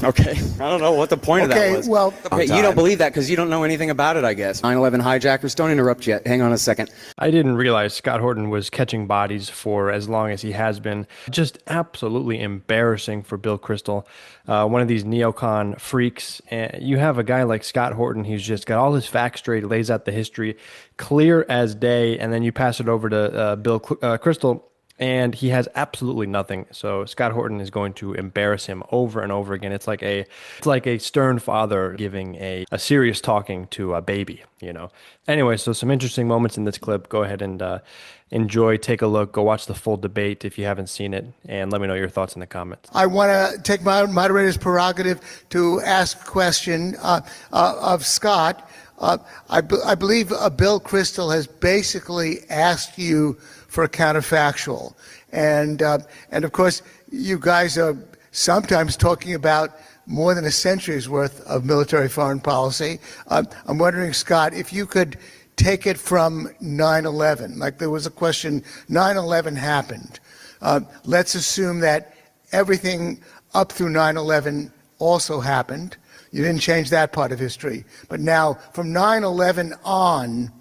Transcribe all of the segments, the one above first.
Okay, I don't know what the point of that was. Well, okay, you don't believe that because you don't know anything about it, I guess. 9/11 hijackers, don't interrupt yet. Hang on a second. I didn't realize Scott Horton was catching bodies for as long as he has been. Just absolutely embarrassing for Bill Kristol, one of these neocon freaks. And you have a guy like Scott Horton who's just got all his facts straight, lays out the history clear as day, and then you pass it over to Bill Kristol, and he has absolutely nothing. So Scott Horton is going to embarrass him over and over again. It's like a stern father giving a serious talking to a baby, you know. Anyway, so some interesting moments in this clip. Go ahead and enjoy, take a look, go watch the full debate if you haven't seen it, and let me know your thoughts in the comments. I want to take my moderator's prerogative to ask a question of Scott. I believe Bill Kristol has basically asked you for a counterfactual. And of course, you guys are sometimes talking about more than a century's worth of military foreign policy. I'm wondering, Scott, if you could take it from 9/11. Like there was a question, 9/11 happened. Let's assume that everything up through 9/11 also happened. You didn't change that part of history. But now, from 9/11 on,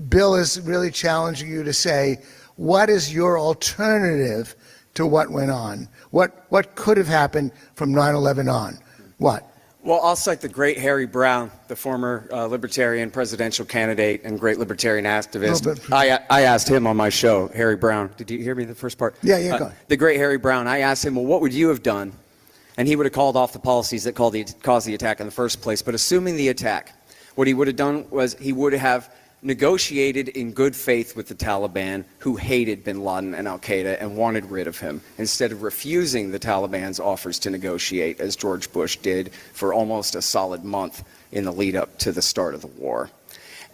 Bill is really challenging you to say, what is your alternative to what went on? What could have happened from 9/11 on? What? Well, I'll cite the great Harry Browne, the former Libertarian presidential candidate and great Libertarian activist. I asked him on my show, Harry Browne. Did you hear me the first part? Yeah, go ahead. The great Harry Browne. I asked him, well, what would you have done? And he would have called off the policies that caused the attack in the first place. But assuming the attack, what he would have done was he would have negotiated in good faith with the Taliban, who hated bin Laden and al-Qaeda and wanted rid of him, instead of refusing the Taliban's offers to negotiate, as George Bush did for almost a solid month in the lead up to the start of the war.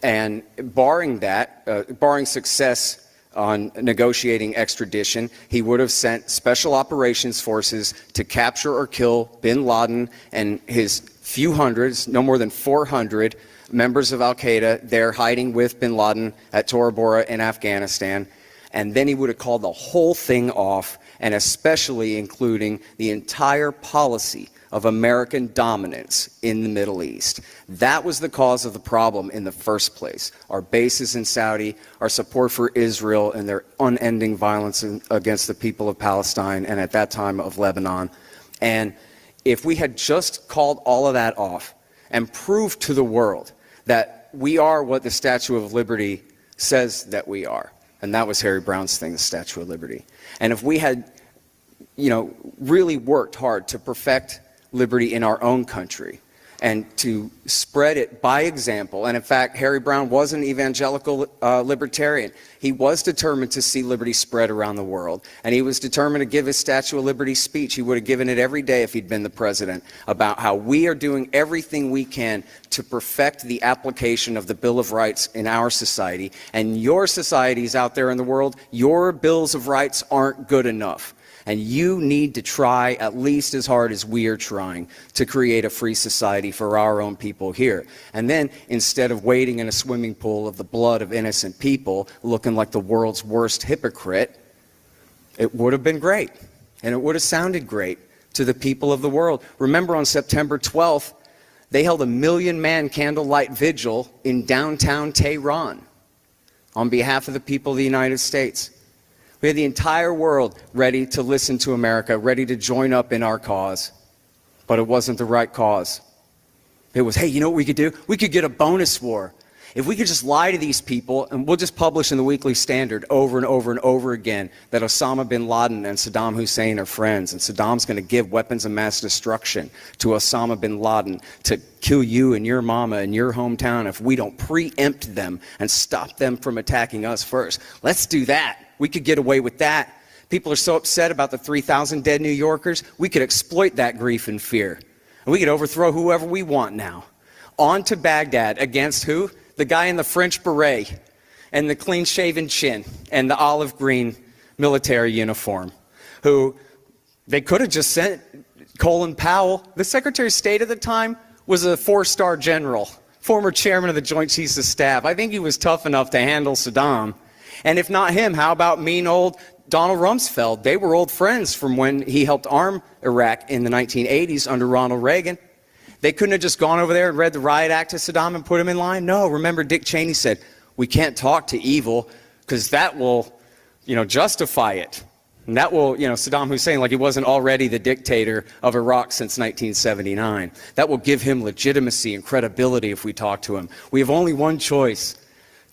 And barring that, barring success on negotiating extradition, he would have sent special operations forces to capture or kill bin Laden and his few hundreds, no more than 400, members of al-Qaeda there hiding with bin Laden at Tora Bora in Afghanistan. And then he would have called the whole thing off, and especially including the entire policy of American dominance in the Middle East. That was the cause of the problem in the first place. Our bases in Saudi, our support for Israel and their unending violence against the people of Palestine and at that time of Lebanon. And if we had just called all of that off and proved to the world that we are what the Statue of Liberty says that we are, and that was Harry Browne's thing, the Statue of Liberty. And if we had, really worked hard to perfect liberty in our own country and to spread it by example. And in fact, Harry Browne was an evangelical libertarian. He was determined to see liberty spread around the world. And he was determined to give his Statue of Liberty speech. He would have given it every day if he'd been the president, about how we are doing everything we can to perfect the application of the Bill of Rights in our society. And your societies out there in the world, your bills of rights aren't good enough. And you need to try at least as hard as we are trying to create a free society for our own people here. And then, instead of wading in a swimming pool of the blood of innocent people, looking like the world's worst hypocrite, it would have been great. And it would have sounded great to the people of the world. Remember, on September 12th, they held a 1 million-man candlelight vigil in downtown Tehran on behalf of the people of the United States. We had the entire world ready to listen to America, ready to join up in our cause. But it wasn't the right cause. It was, hey, you know what we could do? We could get a bonus war. If we could just lie to these people, and we'll just publish in the Weekly Standard over and over and over again that Osama bin Laden and Saddam Hussein are friends, and Saddam's going to give weapons of mass destruction to Osama bin Laden to kill you and your mama in your hometown if we don't preempt them and stop them from attacking us first. Let's do that. We could get away with that. People are so upset about the 3,000 dead New Yorkers, we could exploit that grief and fear. And we could overthrow whoever we want now. On to Baghdad against who? The guy in the French beret and the clean-shaven chin and the olive green military uniform, who they could have just sent Colin Powell. The Secretary of State at the time was a 4-star general, former chairman of the Joint Chiefs of Staff. I think he was tough enough to handle Saddam. And if not him, how about mean old Donald Rumsfeld, they were old friends from when he helped arm Iraq in the 1980s under Ronald Reagan. They couldn't have just gone over there and read the riot act to Saddam and put him in line. No, remember Dick Cheney said, we can't talk to evil because that will, justify it. And that will, Saddam Hussein, like he wasn't already the dictator of Iraq since 1979. That will give him legitimacy and credibility if we talk to him. We have only one choice,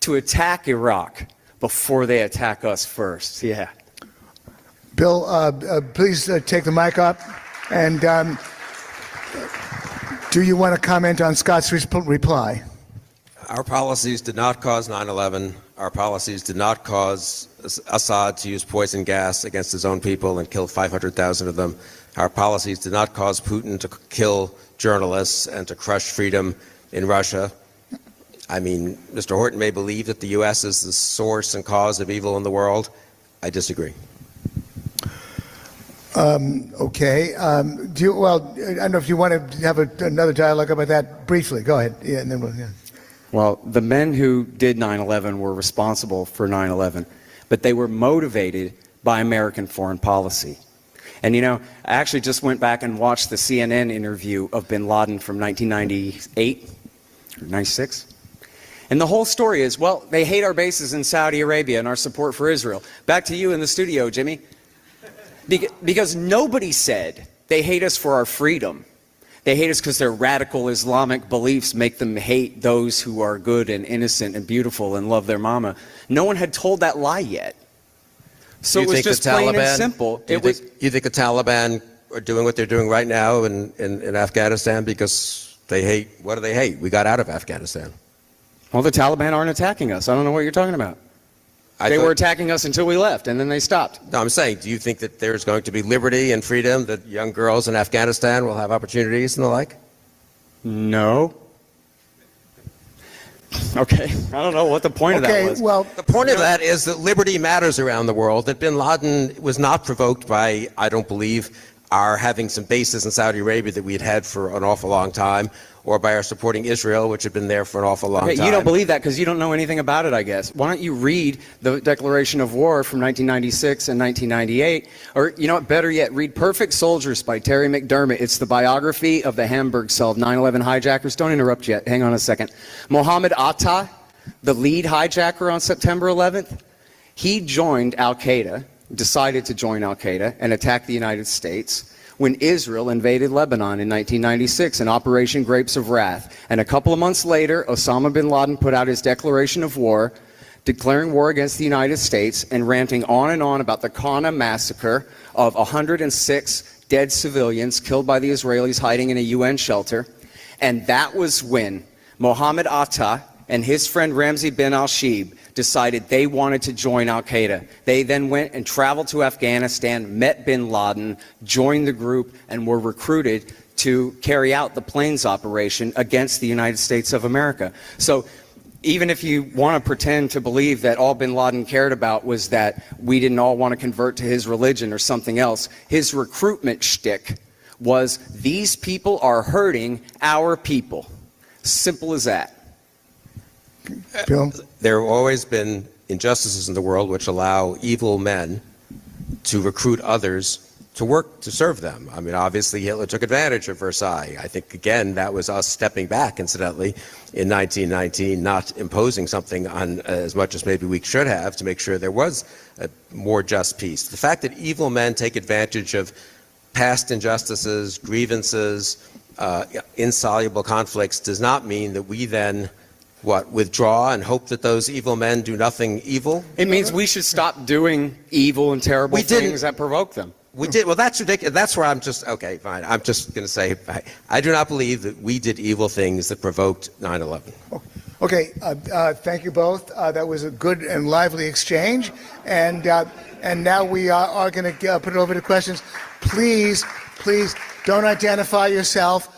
to attack Iraq before they attack us first. Yeah. Bill, please take the mic up. And do you want to comment on Scott's reply? Our policies did not cause 9/11. Our policies did not cause Assad to use poison gas against his own people and kill 500,000 of them. Our policies did not cause Putin to kill journalists and to crush freedom in Russia. I mean, Mr. Horton may believe that the U.S. is the source and cause of evil in the world. I disagree. Okay. I don't know if you want to have another dialogue about that briefly. Go ahead. Yeah, and then we'll. Yeah. Well, the men who did 9/11 were responsible for 9/11, but they were motivated by American foreign policy. And I actually just went back and watched the CNN interview of bin Laden from 1998 or 96. And the whole story is, well, they hate our bases in Saudi Arabia and our support for Israel. Back to you in the studio, Jimmy. Because nobody said they hate us for our freedom. They hate us because their radical Islamic beliefs make them hate those who are good and innocent and beautiful and love their mama. No one had told that lie yet. So it was just plain and simple. You think the Taliban are doing what they're doing right now in Afghanistan because they hate, what do they hate? We got out of Afghanistan. Well, the Taliban aren't attacking us. I don't know what you're talking about. They were attacking us until we left, and then they stopped. No, I'm saying, do you think that there's going to be liberty and freedom, that young girls in Afghanistan will have opportunities and the like? No. Okay, I don't know what the point of that was. Well, the point of that is that liberty matters around the world, that bin Laden was not provoked by, I don't believe, our having some bases in Saudi Arabia that we had had for an awful long time, or by our supporting Israel, which had been there for an awful long time. You don't believe that because you don't know anything about it, I guess. Why don't you read the Declaration of War from 1996 and 1998? Or, better yet, read Perfect Soldiers by Terry McDermott. It's the biography of the Hamburg cell of 9/11 hijackers. Don't interrupt yet. Hang on a second. Mohammed Atta, the lead hijacker on September 11th, he joined Al-Qaeda, decided to join Al-Qaeda and attack the United States when Israel invaded Lebanon in 1996 in Operation Grapes of Wrath. And a couple of months later, Osama bin Laden put out his declaration of war, declaring war against the United States and ranting on and on about the Qana massacre of 106 dead civilians killed by the Israelis hiding in a UN shelter. And that was when Mohammed Atta and his friend Ramzi bin al-Shibh decided they wanted to join Al-Qaeda. They then went and traveled to Afghanistan, met bin Laden, joined the group, and were recruited to carry out the planes operation against the United States of America. So even if you want to pretend to believe that all bin Laden cared about was that we didn't all want to convert to his religion or something else, his recruitment shtick was, these people are hurting our people. Simple as that. Bill? There have always been injustices in the world which allow evil men to recruit others to work to serve them. I mean, obviously Hitler took advantage of Versailles. I think, again, that was us stepping back, incidentally, in 1919, not imposing something on as much as maybe we should have to make sure there was a more just peace. The fact that evil men take advantage of past injustices, grievances, insoluble conflicts does not mean that we then withdraw and hope that those evil men do nothing evil? It means we should stop doing evil and terrible things that provoke them. We did. Well, that's ridiculous. That's where I'm just, okay, fine. I'm just going to say, I do not believe that we did evil things that provoked 9/11. Okay, thank you both. That was a good and lively exchange. And now we are going to put it over to questions. Please don't identify yourself.